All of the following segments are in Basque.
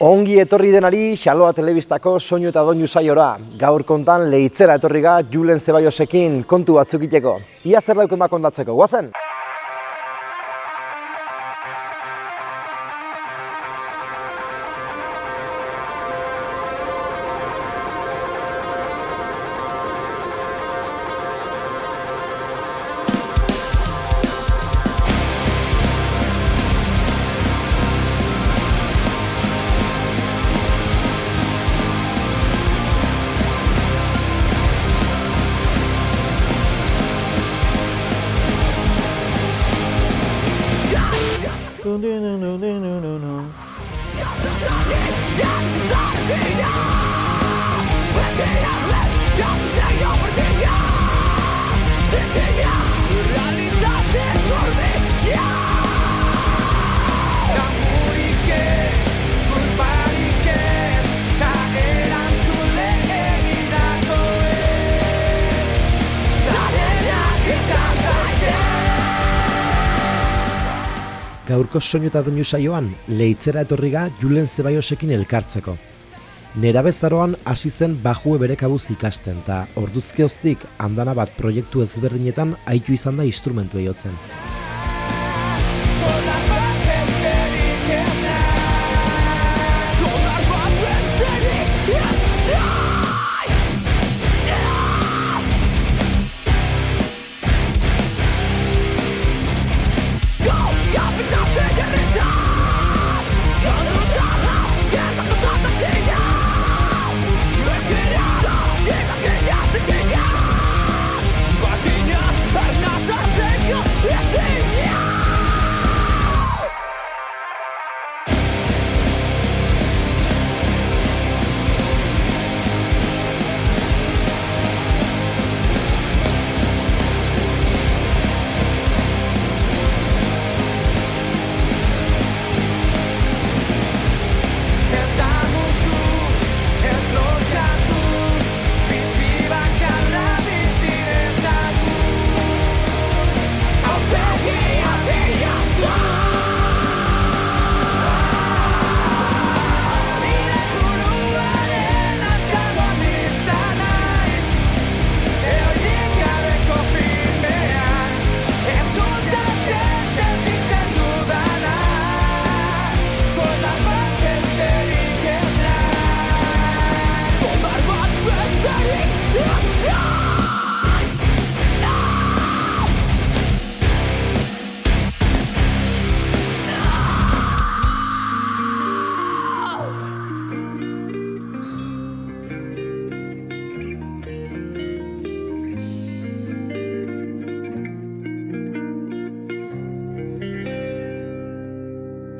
Ongi etorri denari Xaloa Telebistako soinu eta doinu saiora. Gaur kontan Leitzera etorri ga Julen Zeballosekin kontu batzuk iteko. Ia zer dauken kontatzeko, guazen? Gaurko soinu eta doinu saioan, Leitzera etorri ga Julen Zeballosekin elkartzeko. Nerabezaroan hasi zen bajue bere kabuz ikasten, eta orduzkeoztik andana bat proiektu ezberdinetan aitu izan da instrumentua jotzen.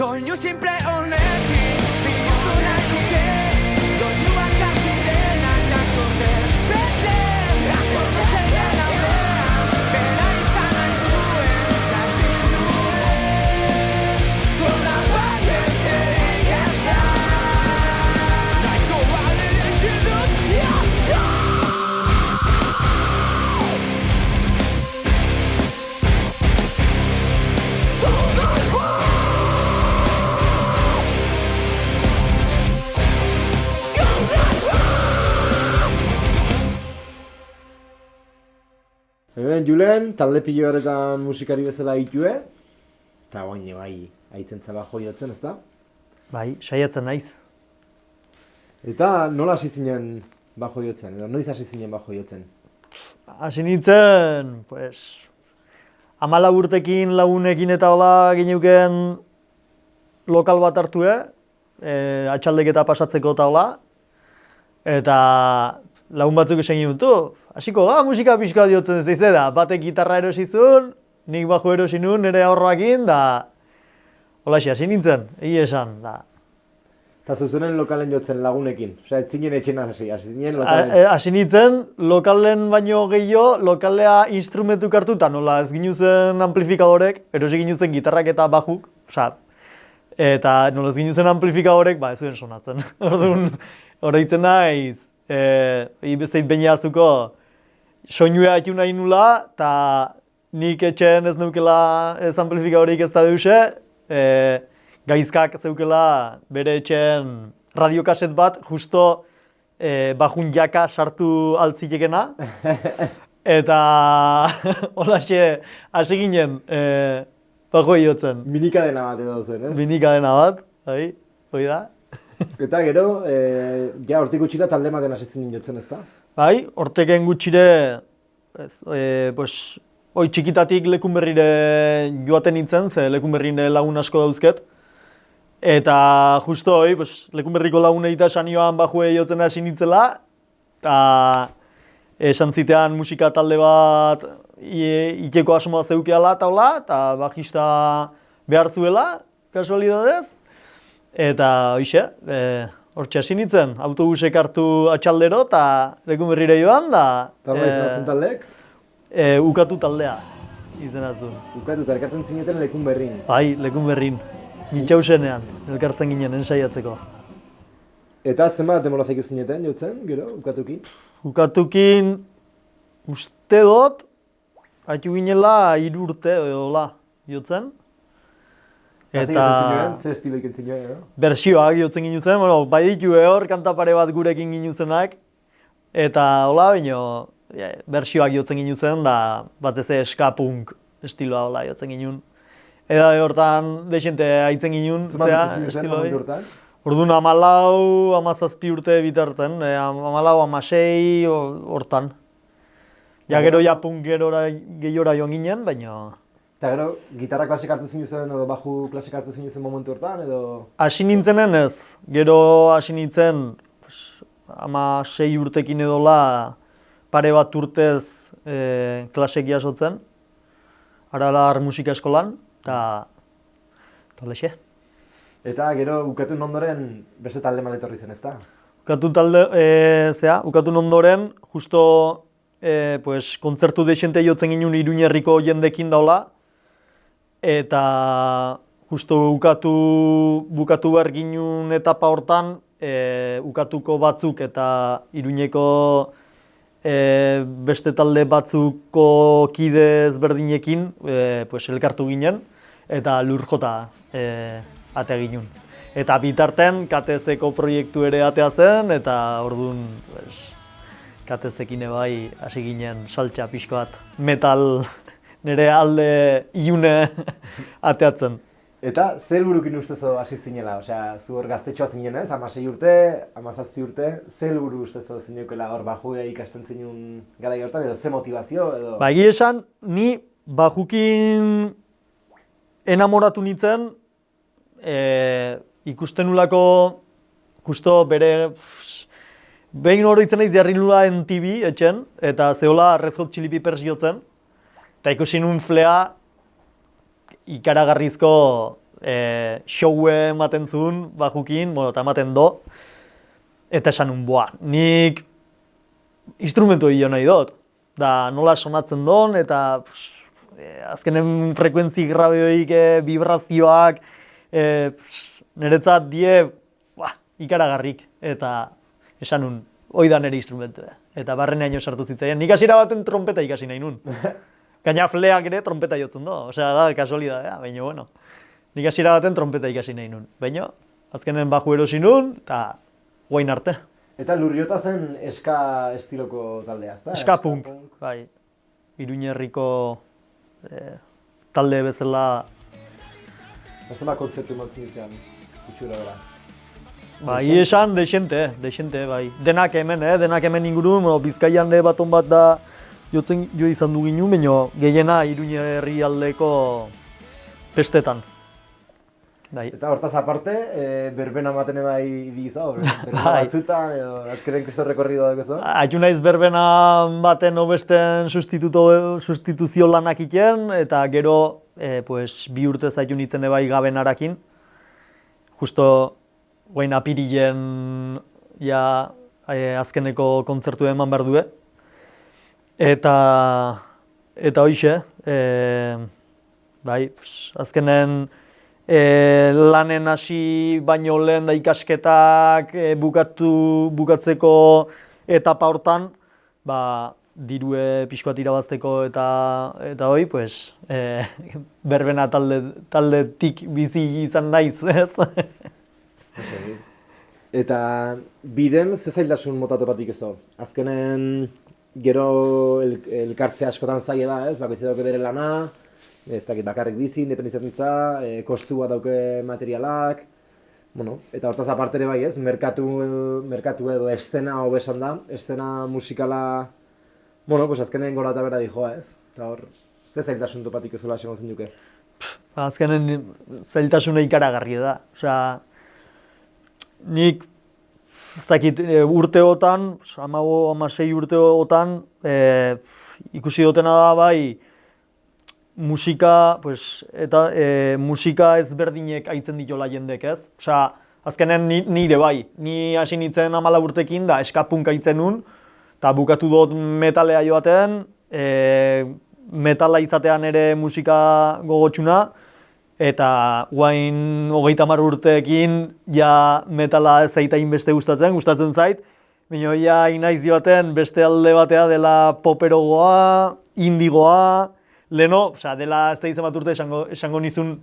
Doinu simple honekin bihurtu nahi nuke Doinuak akidenak akordez bete Akordezen aurrean bera izan nahi duen Gazin duen Kola bat besterik ez da Nahiko baliretsi dut Hemen Julen, talde pilo horretan musikari bezala ditue. Eta oine bai, haitzen zaba joiotzen, ezta? Bai, saiatzen naiz. Eta nola hasi zinen bajo jotzen, edo noiz hasi zinen bajo jotzen? Hasi nintzen, pues, 14 urtekin lagunekin eta hola gineuken lokal bat hartu, atxaldeketa pasatzeko eta hola. Eta lagun batzuk esan ginen hasiko ga, musika pixka diotzen ez da, batek gitarra erosizun, nik bajo erosi nun, nire ahorroakin, da holaxe, hasi nintzen, egia esan, da. Eta zuzunen lokalen jotzen lagunekin, osea, ez zinen etxena hasi zinen lokalen? Hasi nintzen, lokalen baino gehiago, lokalea instrumentuk hartu, eta nola ez ginuzen amplifikadorek, erosi ginuzen gitarrak eta bajuk, osea, eta nola ez ginuzen amplifikadorek, ba, ez zuen sonatzen. Orduan, horreitzen naiz, bezait behin jaztuko, soinua etu nahi nula, eta nik etxen ez neukela ez amplifikadorik ez da deuse, gaizkak zeukela bere etxen radiokaset bat, justo bajun jaka sartu altzitekena, eta holaxe hasi ginen bajoi jotzen. Minikadena bat edo zen, ez? Minikadena bat, hoi da. Eta gero, ja hortik gutxira talde maten hasi zinen jotzen, ezta? Bai, horteken gutxire, pues, hoi txikitatik Lekunberrire joaten nintzen, ze Lekunberrire lagun asko dauzket. Eta justo hoi, pues, Lekunberriko lagunei eta esan joan bajue jotzen hasi nintzela, eta esan zitean musika talde bat iteko asmoa zeukeala taula, eta bajista behar zuela, kasualidadez. Eta hoixe, hortxe hasi nintzen, autobusek hartu atxaldero eta Lekunberrire joan, da... Eta horra izan azun taldeek? Ukatu taldea izan azun. Ukatu, eta elkartzen zineten Lekunberrin. Bai, Lekunberrin. Mintxausenean, elkartzen ginen, ensaiatzeko. Eta zenbat demola zaiku zineten, jotzen, gero, ukatukin? Ukatukin, uste dut, haitu ginela 3 urte edola jotzen. Eta ze estilo ikentzen joan, edo? Bersioak jotzen ginutzen, bueno, bai ditu hor kanta pare bat gurekin ginuzenak. Eta hola, baino, bersioak jotzen ginutzen, da batez ska punk estiloa hola jotzen ginun. Eta hortan desente haitzen ginun, zea, estiloi. Orduan 14, 17 urte bitarten, 14, 16 hortan. Ja gero ja punk gehiora joan ginen, baina... Eta gero, gitarra klasik hartu zinuzen edo baju klasik hartu zinuzen momentu hortan, edo... Hasi nintzenen ez, gero hasi nintzen 16 urtekin edola pare bat urtez klasek jasotzen, Aralar musika eskolan, eta lexe. Eta gero ukatu ondoren beste talde mal etorri zen, ezta? Ukatu ondoren, justo pues, kontzertu desente jotzen ginen Iruñerriko jendekin daula, eta justo bukatu behar ginen etapa hortan, ukatuko batzuk eta Iruñeko beste talde batzuko kide ezberdinekin pues, elkartu ginen, eta lur jota atea ginen. Eta bitarten KTZ-ko proiektu ere atea zen, eta orduan pues, KTZ-ekin bai hasi ginen saltxa pixko bat metal nire alde ilune ateatzen. Eta zer helburukin ustezo hasi zinela? Osea, zu hor gaztetxoa zinen ez, 16 urte, 17 urte, zer helburu ustezo zineukela hor bajue ikasten zinun garai hortan, edo ze motivazio, edo... Ba, egia esan, ni bajukin enamoratu nintzen, ikusten nulako, justo bere... Behin horitzen naiz jarri nula MTV etxen, eta zehola Red Hot Chili Peppers jotzen, eta ikusi nun flea, ikaragarrizko showe ematen zuen bajukin, eta ematen do, eta esan nun, nik instrumentu egin nahi dut, da nola sonatzen don, eta azkenen frekuentzi grabioik, vibrazioak, niretzat die ikaragarrik, eta esan nun, hoi da nire instrumentu, eta barrenean sartu zitzaien. Nik hasiera baten trompeta ikasi nahi nun. Gaina fleak ere trompeta jotzen do, osea da, kasualidadea, baina bueno. Nik hasiera baten trompeta ikasi nahi nun, baina azkenen baju erosi nun, eta guain arte. Eta Lurriota zen ska estiloko taldea, ezta? Ska punk, bai. Iruñerriko talde bezala... Zenbat kontzertu eman izan, gutxura bera? Bai, esan, dexente, bai. Denak hemen ingurun, Bizkaian baton bat da jotzen jo izan du ginen, baina gehiena Iruñerri aldeko pestetan. Bai. Eta hortaz aparte, berbena ematen bai bizau, berbena batzutan, edo azkeren kristo rekorrido dago zo? Haitu naiz berbena baten obesten sustituzio lanak iten, eta gero, pues, 2 urtez haitu nintzen bai gabenarakin. Justo, guain apirilen ja, azkeneko kontzertu eman behar du. Eta hoixe, bai, azkenen lanen hasi baino lehen da ikasketak bukatzeko etapa hortan, ba, dirue pixkoat irabazteko eta hoi, pues, berbena taldetik bizi izan naiz, ez? Eta biden ze zailtasun mota topatik ezo? Azkenen gero elkartzea askotan zaila da, ez? Bakoitze dauke bere lana, ez dakit bakarrik bizi, independizatitza, kostua dauke materialak, bueno, eta hortaz aparte ere bai, ez? Merkatu edo eszena hobesan da, eszena musikala, bueno, pues azkenen gora eta bera dijoa, ez? Eta hor, ze zailtasun topatik ezola esango zen duke? Azkenen zailtasuna ikaragarria da, osea, nik, ez dakit, urteotan, 15-16 urteotan, ikusi dutena da bai, musika, pues, eta musika ezberdinek aitzen ditola jendek, ez? Osea, azkenen nire bai, ni hasi nintzen 14 urtekin da eskapunk aitzen nun, eta bukatu dut metalea joaten, metala izatean ere musika gogotxuna, eta guain 30 urteekin ja metala ez zaita inbeste gustatzen zait, baina ja inaiz joaten beste alde batea dela poperogoa, indigoa, leno, osea, dela ez da izan bat urte esango nizun,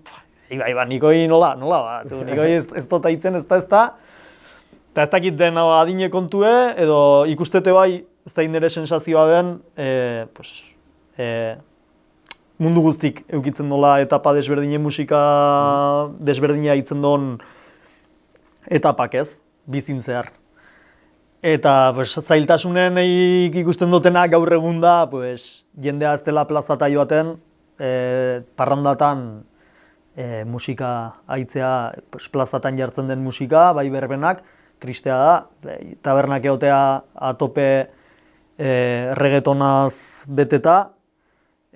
iba, nikoi nola, nikoi ez dut aitzen, ez da, eta ez dakit den adine kontue, edo ikustete bai, ez da nire sensazioa den, mundu guztik eukitzen dola etapa desberdinen musika desberdina itzen don etapak, ez, bizin zehar. Eta zailtasunen ikusten dutena gaur egun da, jendea ez dela plazata joaten, parrandatan musika aitzea, plazatan jartzen den musika, bai berbenak, tristea da, tabernak egotea atope reggaetonaz beteta,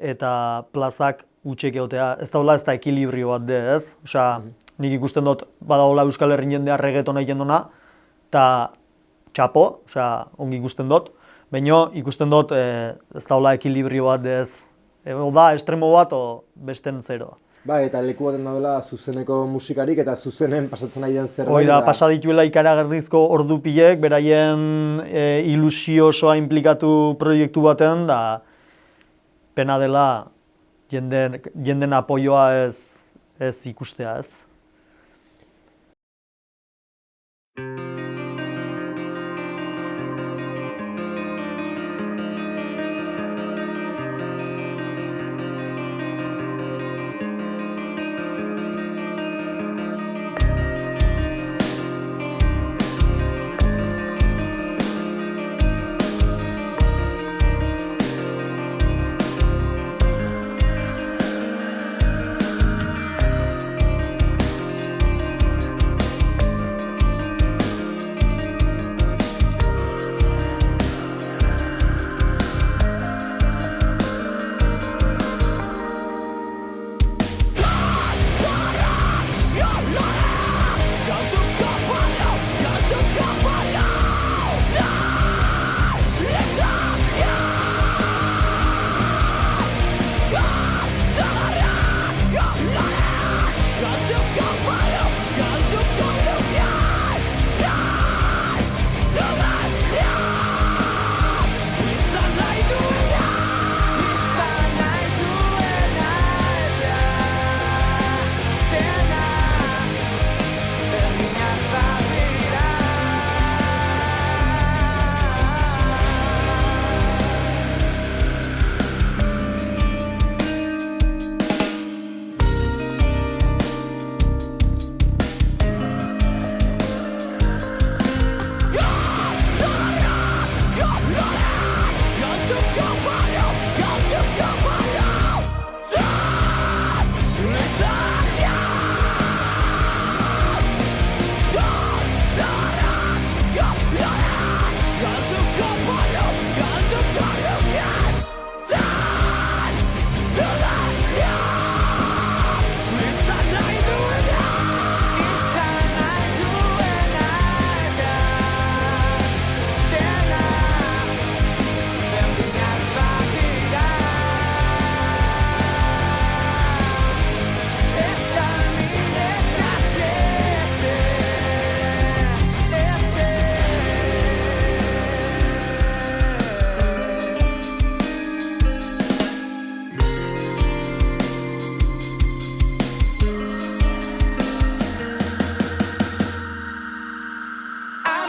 eta plazak utxek egotea, ez daula ez da ekilibrio bat de, ez? Osea, nik ikusten dut, badagoela Euskal Herrin jendea reggaetona egiten duna, eta txapo, osea, ongi ikusten dut, baina ikusten dut ez daula ekilibrio bat de, ez? Da, estremo bat, o besten zero. Bai, eta leku baten daudela zuzeneko musikarik eta zuzenen pasatzen ari den zerbait. Hoi da, pasa dituela ikaragarrizko ordupilek, beraien ilusio osoa implikatu proiektu baten, da pena dela jenden apoioa ez ikustea, ez.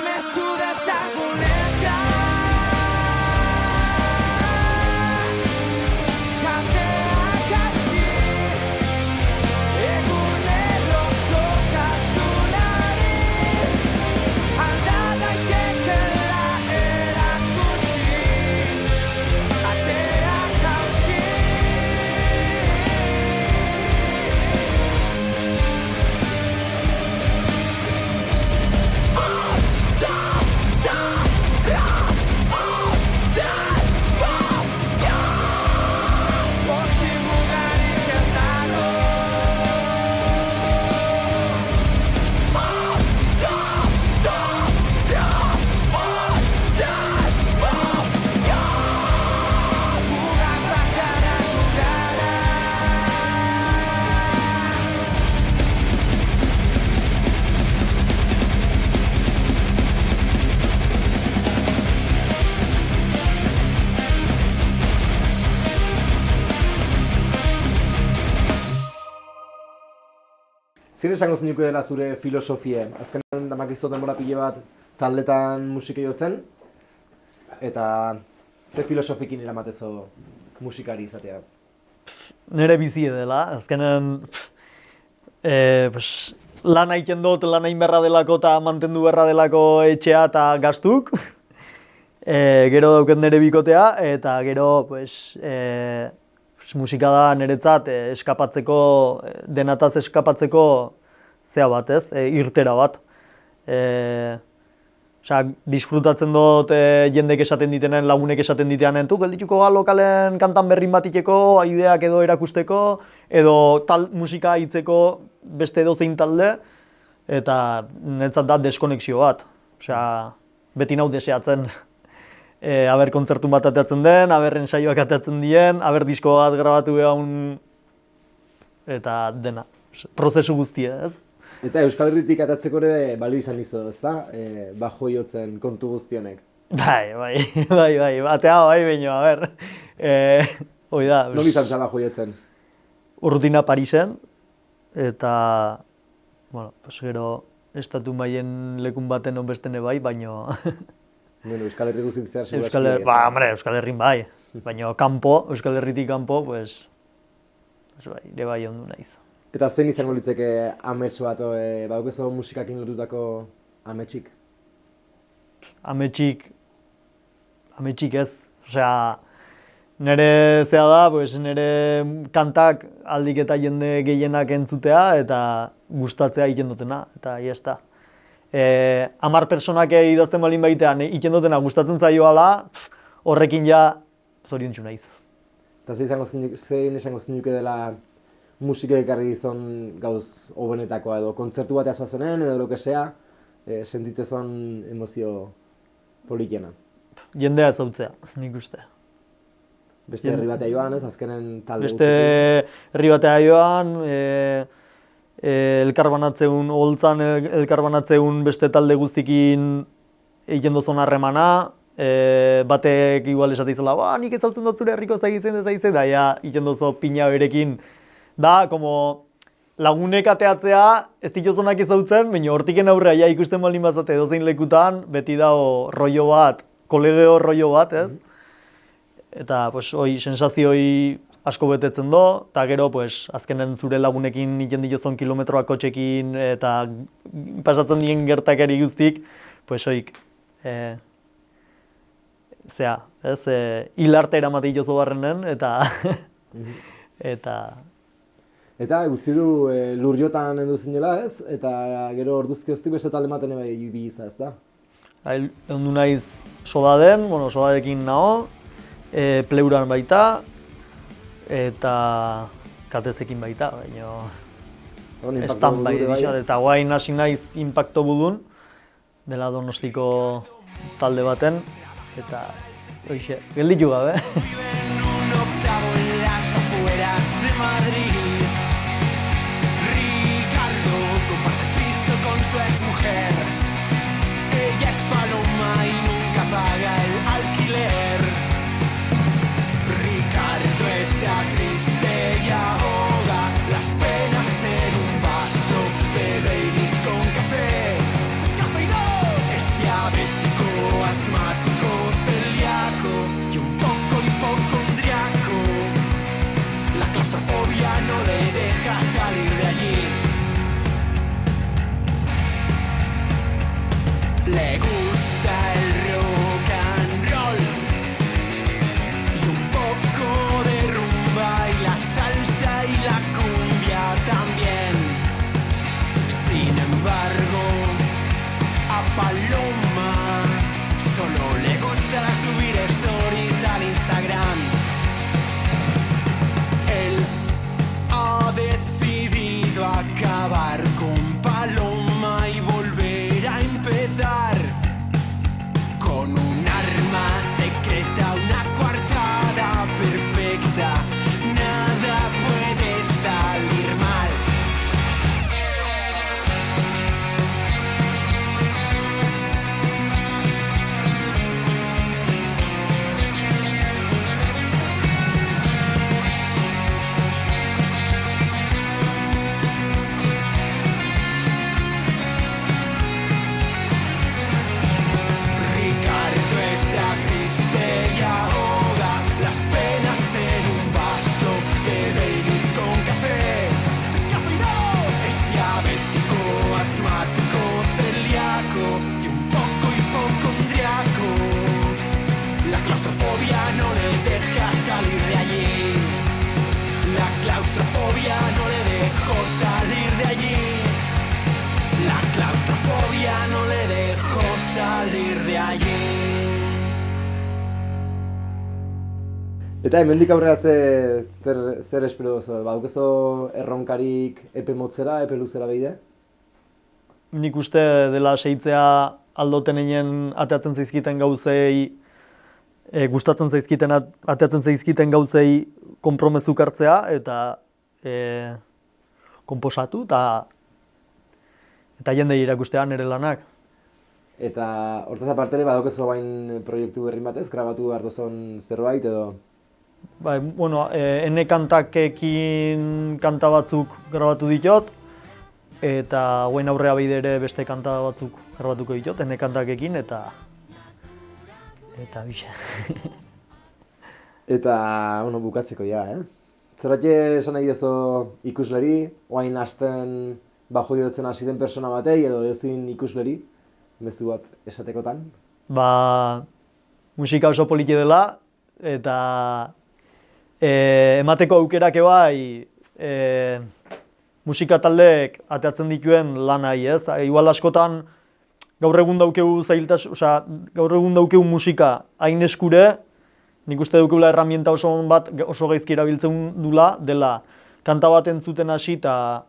amestu dezagun eta kateak atzi eguneroko kasunari alda daitekela erakutsi ateak hautsi. Zer esango zenuke dela zure filosofia? Azkenean damakizu denbora pile bat taldetan musika jotzen, eta ze filosofikin eramatezo musikari izatea? Nere bizi dela, azkenen lan egiten dut, lan egin beharra delako eta mantendu beharra delako etxea eta gaztuk. Gero dauket nere bikotea, eta gero musika da niretzat eskapatzeko, denataz eskapatzeko zea bat, ez? Irtera bat. Disfrutatzen dut jendek esaten ditenen, lagunek esaten diteanen, tu geldituko ga lokalen kantan berrin bat iteko, ideak edo erakusteko, edo musika hitzeko beste edozein talde, eta niretzat da deskonexio bat. Beti nau deseatzen. Aber kontzertun bat ateatzen den, aber ensaioak ateatzen dien, aber disko bat grabatu behar eta dena, prozesu guztia, ez? Eta Euskal Herritik atatzeko ere balio izan izo, ezta? Bajo jotzen kontu guztionek. Bai, batea bai baino, aber. Hoi da. Non izan za bajo jotzen? Urrutina Parisen, eta, gero, estatu mailen lekun baten onbestene bai, baino... Euskal Herri guztitzea Euskal Herrin bai, baina kanpo, Euskal Herritik kanpo, ere bai ondu naiz. Eta zen izango litzeke amets bat, badukezo musikakin lotutako ametsik? Ametsik ez, nire zea da, nire kantak aldik eta jende gehienak entzutea eta gustatzea egiten dutena, eta iesta. 10 personak idazten balin baitean, egiten dutena gustatzen zaioala, horrekin ja zoriontsu naiz. Eta zein esango zenuke dela musika ekarri izan gauz hobenetakoa edo kontzertu batea zoazenen edo lokesea, sentitzezon emozio politikena? Jendea ezautzea, nik uste. Beste herri batea joan, ez? Azkenen talde guztiekin? Beste herri batea joan, elkarbanatzeun, holtzan elkarbanatzeun beste talde guztikin egiten dozun harremana, batek igual esatizela, nik ezautzen dut zure herriko zaizen ezaize, da egiten dozo pina berekin, da, como lagunek ateatzea ez dituzonak ezautzen, baina hortiken aurrea ikusten baldin bazate edozein lekutan, beti dago rollo bat, kolegeo rollo bat, ez? Eta, sensazioi asko betetzen do, eta gero, azkenen zure lagunekin egiten dituzon kilometroak kotxekin eta pasatzen dien gertakari guztik, hilarte eramate dituzu barrenen, eta gutzi du Luriotan endu zinela, ez? Eta gero orduzki hoztik beste talde maten bai ibiza, ez da? Ondu naiz Sodaden, Sodadekin naho, Pleuran baita, eta Katezekin baita, baina stand-by edizat, eta guain hasi naiz Impacto Budun, dela Donostiko talde baten, eta gelditu gabe. Su exmujer, ella es paloma y nunca paga el alquiler. Ricardo está triste y ahoga las penas en un vaso de Baileys con café. ¡Descafeinado! Este le gusta el rock and roll y un poco de rumba y la salsa y la cumbia también. Sin embargo, a Paloma solo le gusta subir stories al Instagram. Él ha decidido acabar con Paloma y volver a empezar con un arma secreta, una coartada perfecta. Nada puede salir mal. Ricardo está triste y ahoga las penas en un vaso de Baileys con café. ¡Descafeinado! Es diabético, asmático, celíaco y un poco hipocondriaco. La claustrofobia no le deja salir de allí. La claustrofobia no le dejó salir de allí. La claustrofobia no le dejó salir de allí. Eta hemendik aurrera zer espero duzu? Badukezu erronkarik epe motzera, epe luzera behide? Nik uste dela seitzea aldoten einen ateatzen zaizkiten gauzei, gustatzen zaizkiten ateatzen zaizkiten gauzei konpromezuk hartzea eta konposatu eta jendei erakustea nire lanak. Eta hortaz aparte ere badukezu bain proiektu berri batez, grabatu behar duzun zerbait edo? Bai, bueno, ene kantakekin kanta batzuk grabatu ditot, eta guen aurrea bide ere beste kanta batzuk grabatuko ditot, ene kantakekin, eta bixe. Eta, bueno, bukatzeko ja, Zerratik esan nahi dezu ikusleri, oain hasten bajo jotzen hasi den persona batei edo ezin ikusleri, bezu bat esatekotan? Ba, musika oso politi dela, eta emateko aukerak bai musika taldeek ateatzen dituen lanai, ez? Igual askotan gaur egun daukegu gaur egun daukegu musika hain eskure, nik uste daukegula herramienta oso bat oso gaizki erabiltzen dela kanta bat entzuten hasi eta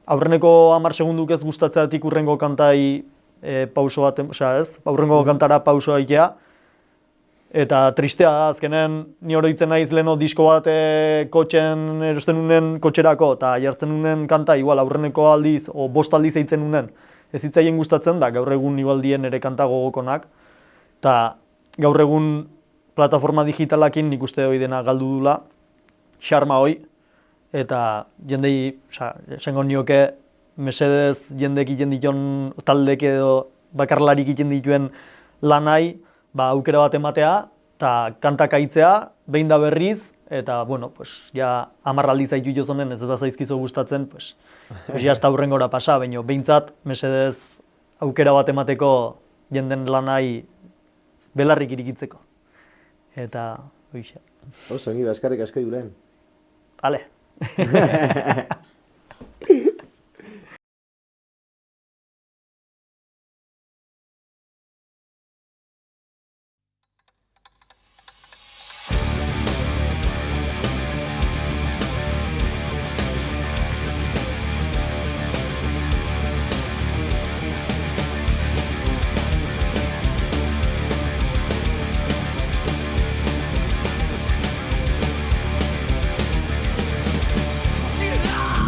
aurreneko 10 segunduk ez gustatzeatik urrengo kantai pauso bat, ez? Aurrengo kantara pausoa egitea. Eta tristea da, azkenen ni oroitzen naiz leno disko bat kotxen erosten unen kotxerako eta jartzen unen kanta igual aurreneko aldiz o 5 aldiz eitzen unen ez zitzaien gustatzen da gaur egun igual dien ere kanta gogokonak eta gaur egun plataforma digitalakin nik uste hori dena galdu dula xarma hoi eta jendei, esango nioke mesedez jendek egiten dituen taldek edo bakarlarik egiten dituen lanai aukera bat ematea, eta kantak aitzea, behin da berriz, eta, bueno, pues, ja, 10 aldiz aitu jozonen, ez da zaizkizo gustatzen, pues, ja, hasta hurrengora pasa, baina behintzat, mesedez, aukera bat emateko jenden lanai belarrik irikitzeko. Eta, oixe. Oso, ngi, eskarrik asko Julen. Ale. Ciudad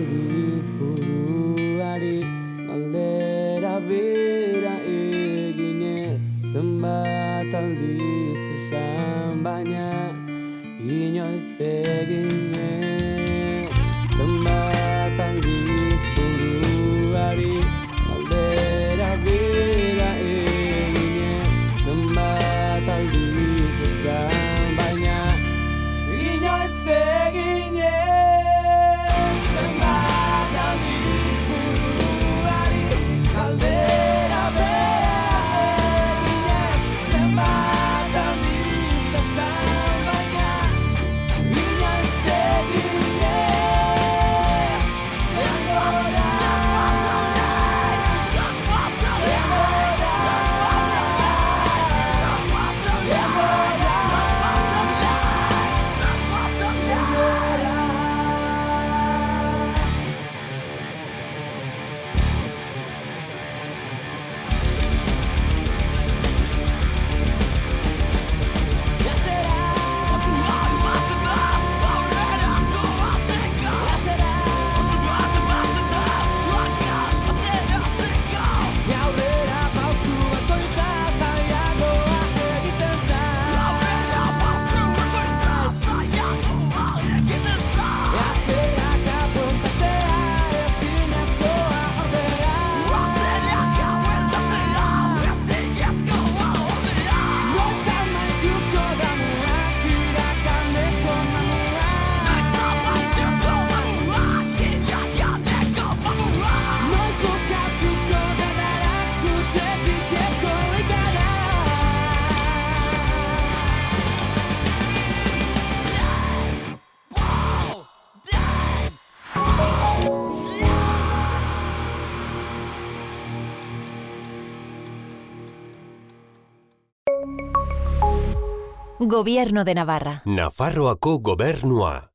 aldiz buruari galdera bera eginez, zenbat aldiz esan baina inoiz eginez, zenbat aldiz buruari galdera bera eginez, zenbat aldiz esan baina inoiz eginez, zenbat aldiz buruari galdera bera eginez, zenbat aldiz esan baina inoiz eginez, Gobierno de Navarra. Nafarroako gobernua.